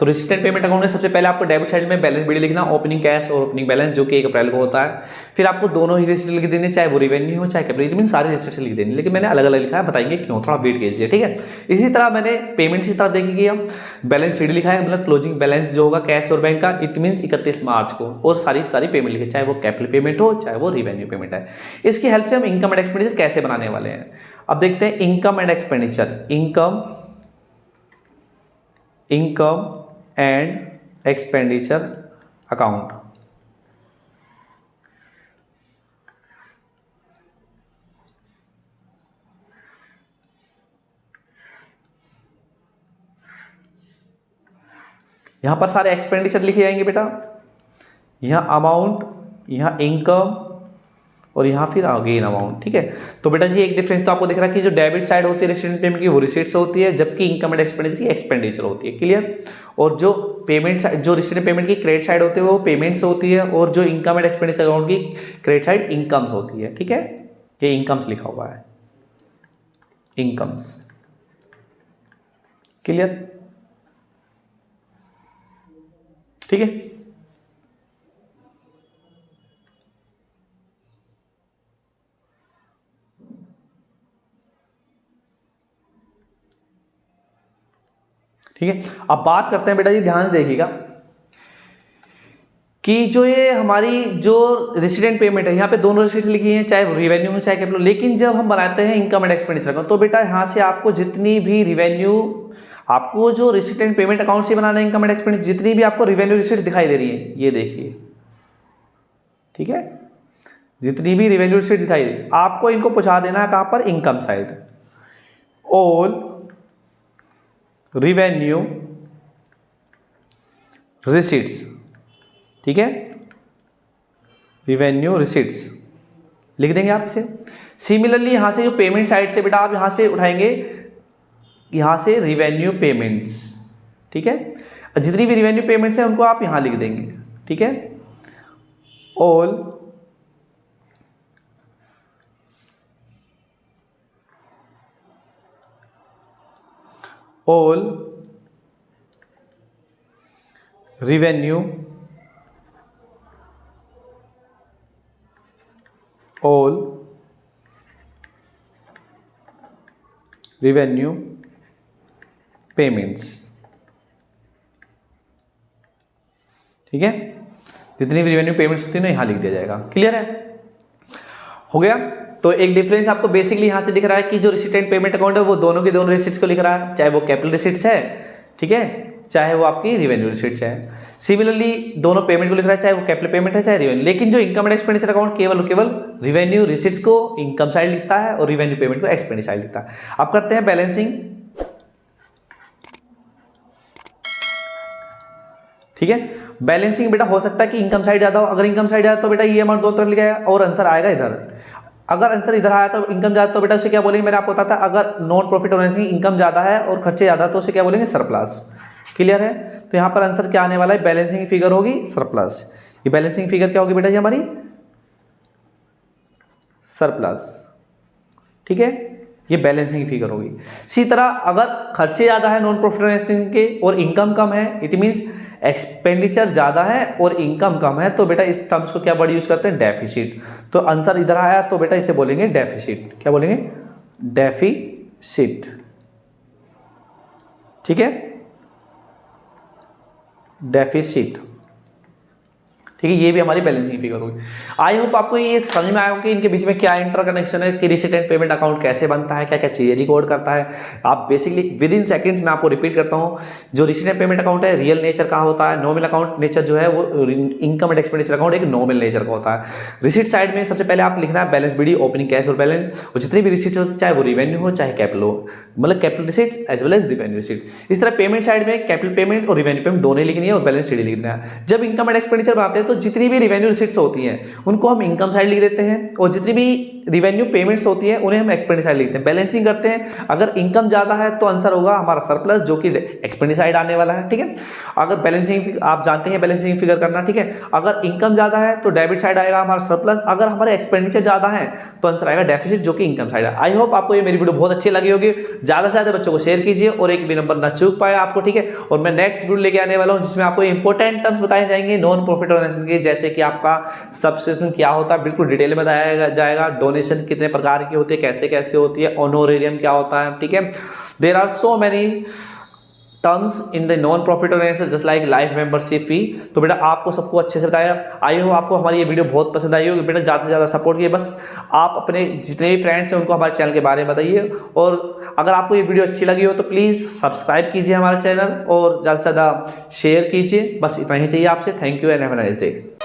तो रिसिट एंड पेमेंट अकाउंट में सबसे पहले आपको डेबिट साइड में बैलेंस बीडी लिखना, ओपनिंग कैश और ओपनिंग बैलेंस, जो कि 1 अप्रैल को होता है। फिर आपको दोनों ही रिसिट लिख देने, चाहे वो रिवेन्यू हो चाहे कैपिटल, मीन सारे रिसिट लिख देने, लेकिन मैंने अलग अलग लिखा है, बताएंगे क्यों, थोड़ा वेट कीजिए। ठीक है, इसी तरह मैंने पेमेंट की तरफ देखिए, बैलेंस शीट लिखा है, मतलब क्लोजिंग बैलेंस जो होगा कैश और बैंक का, इट मीन 31 मार्च को, और सारी पेमेंट लिखे, चाहे वो कैपिटल पेमेंट हो चाहे वो रिवेन्यू पेमेंट है। इसकी हेल्प से हम इनकम एंड एक्सपेंडिचर कैसे बनाने वाले हैं। अब देखते हैं income and expenditure, income and expenditure account. यहां पर सारे एक्सपेंडिचर लिखे जाएंगे बेटा, यहां अमाउंट, यहां इनकम और यहाँ फिर अगेन अमाउंट। ठीक है, तो बेटा जी एक डिफरेंस तो आपको दिख रहा है कि जो डेबिट साइड होती है रिसीट पेमेंट की वो रिसीट्स होती है, जबकि इनकम एंड एक्सपेंडिचर की एक्सपेंडिचर होती है। क्लियर, और जो पेमेंट साइड, जो रिसीट पेमेंट की क्रेडिट साइड होती है वो पेमेंट्स होती है, और जो इनकम एंड एक्सपेंडिचर अकाउंट की क्रेडिट साइड इनकम्स होती है। ठीक है, ये इनकम्स लिखा हुआ है, इनकम्स। क्लियर, ठीक है। ठीक है, अब बात करते हैं बेटा जी, ध्यान से देखिएगा कि जो ये हमारी जो रेसिडेंट पेमेंट है, यहाँ पे दोनों रेसिड्स लिखी हैं, चाहे रिवेन्यू हो चाहे कैपिटल, लेकिन जब हम बनाते हैं इनकम एंड एक्सपेंडिचर अकाउंट तो बेटा यहाँ से आपको जितनी भी रिवेन्यू, आपको जो रेसिडेंट पेमेंट अकाउंट से बनाना है इनकम एंड एक्सपेंडिचर, जितनी भी आपको रिवेन्यू रिसिट्स दिखाई दे रही है, ये देखिए, ठीक है, जितनी भी रिवेन्यू रिसिट्स दिखाई दे, आपको इनको पहुंचा देना है कहाँ पर, income side. All revenue receipts, ठीक है, रिवेन्यू रिसिट्स लिख देंगे आप इसे। सिमिलरली यहां से जो पेमेंट साइड से बेटा आप यहां से उठाएंगे, यहां से रिवेन्यू पेमेंट्स, ठीक है, जितनी भी रिवेन्यू पेमेंट्स है उनको आप यहां लिख देंगे, ठीक है। All revenue, all revenue payments, ठीक है, जितनी भी रिवेन्यू पेमेंट्स होती है ना यहां लिख दिया जाएगा। क्लियर है, हो गया। तो एक डिफरेंस आपको बेसिकली यहां से दिख रहा है कि जो रिसिडेंट पेमेंट अकाउंट है वो दोनों के दोनों रिसिट्स को लिख रहा है, चाहे वो कैपिटल रिसिट्स है, ठीक है, चाहे वो आपकी रिवेन्यू रिसिट्स है। सिमिलरली दोनों पेमेंट को लिख रहा है, चाहे वो कैपिटल पेमेंट है चाहे रिवेन्यू, लेकिन जो इनकम एंड एक्सपेंडिचर अकाउंट केवल रिवेन्यू रिसिट्स को इनकम साइड लिखता है और रिवेन्यू पेमेंट को एक्सपेंडिचर साइड लिखता है। अब करते हैं बैलेंसिंग, ठीक है। बैलेंसिंग बेटा हो सकता है कि इनकम साइड ज्यादा हो, अगर इनकम साइड ज्यादा तो बेटा ये अमाउंट दोनों तरफ लिखा है और आंसर आएगा इधर। अगर आंसर इधर आया तो इनकम ज्यादा, तो बेटा उसे क्या बोलेंगे, मैंने आपको बताया था, अगर नॉन प्रॉफिट ऑर्गेनाइजेशन इनकम ज्यादा है और खर्चे ज्यादा तो उसे क्या बोलेंगे, सरप्लस। क्लियर है, तो यहां पर आंसर क्या आने वाला है, बैलेंसिंग फिगर होगी सरप्लस। ये बैलेंसिंग फिगर क्या होगी बेटा जी, हमारी सरप्लस, ठीक है, ये बैलेंसिंग फिगर होगी। इसी तरह अगर खर्चे ज्यादा है नॉन प्रॉफिट ऑर्गेनाइजेशन के और इनकम कम है, इट मींस एक्सपेंडिचर ज्यादा है और इनकम कम है, तो बेटा इस टर्म्स को क्या वर्ड यूज करते हैं, डेफिसिट। तो आंसर इधर आया तो बेटा इसे बोलेंगे डेफिसिट। क्या बोलेंगे, डेफिसिट, ठीक है, डेफिसिट, ठीक है, ये भी हमारी बैलेंसिंग फिगर होगी। आई होप आपको ये समझ में आया हो कि इनके बीच में क्या इंटरकनेक्शन है, कि रिसिडेंट पेमेंट अकाउंट कैसे बनता है, क्या क्या चीजें रिकॉर्ड करता है। आप बेसिकली विद इन सेकंड्स में आपको रिपीट करता हूं, जो रिसिडेंट पेमेंट अकाउंट है रियल नेचर का होता है, नॉमिनल अकाउंट नेचर जो है वो इनकम एंड एक्सपेंडिचर अकाउंट एक नॉमिनल नेचर का होता है। रिसिट साइड में सबसे पहले आप लिखना है बैलेंस बीडी, ओपनिंग कैश और बैलेंस, और जितनी भी रिसिट हो चाहे वो रिवेन्यू हो चाहे कैपिटल हो, मतलब capital receipts as well as revenue receipt. इस तरह पेमेंट साइड में कैपिटल पेमेंट और रिवेन्यू पेमेंट दोनों लिखनी है और बैलेंस शीट लिखना है। जब इनकम एंड एक्सपेंडिचर बनाते हैं तो जितनी भी रिवेन्यू रिसिट्स होती हैं उनको हम इनकम साइड लिख देते हैं और जितनी भी रिवेन्यू पेमेंट्स होती हैं उन्हें हम एक्सपेंडिचर साइड लिखते हैं। बैलेंसिंग करते हैं, अगर इनकम ज्यादा है तो आंसर होगा हमारा सरप्लस, जो कि एक्सपेंडिचर साइड आने वाला है, ठीक है। अगर बैलेंसिंग आप जानते हैं बैलेंसिंग फिगर करना, ठीक है, अगर इनकम ज्यादा है तो डेबिट साइड आएगा हमारा सरप्लस, अगर हमारे एक्सपेंडिचर ज्यादा है तो आंसर आएगा डेफिसिट, जो कि इनकम साइड है। आई होप आपको ये मेरी वीडियो बहुत अच्छी लगी होगी, ज्यादा से ज्यादा बच्चों को शेयर कीजिए और एक भी नंबर ना चूक पाए आपको, ठीक है। और मैं नेक्स्ट वीडियो लेके आने वाला हूं जिसमें आपको इंपॉर्टेंट टर्म्स बताए जाएंगे नॉन प्रॉफिट ऑर्गेनाइजेशन के, जैसे कि आपका सब्सक्रिप्शन क्या होता है, बिल्कुल डिटेल में बताया जाएगा, डोनेशन कितने प्रकार की होती है, कैसे कैसे होती है, ऑनोरेरियम क्या होता है, ठीक है। There are so many terms in the non profit organization just like life membership fee. तो बेटा आपको सबको अच्छे से बताया, आई हो आपको हमारी ये वीडियो बहुत पसंद आई होगी। बेटा ज़्यादा से ज़्यादा सपोर्ट कीजिए, बस आप अपने जितने भी फ्रेंड्स हैं उनको हमारे चैनल के बारे में बताइए, और अगर आपको ये वीडियो अच्छी लगी हो तो प्लीज़ सब्सक्राइब कीजिए हमारे चैनल और ज़्यादा से ज़्यादा शेयर कीजिए। बस इतना ही चाहिए आपसे। Thank you and have a nice day.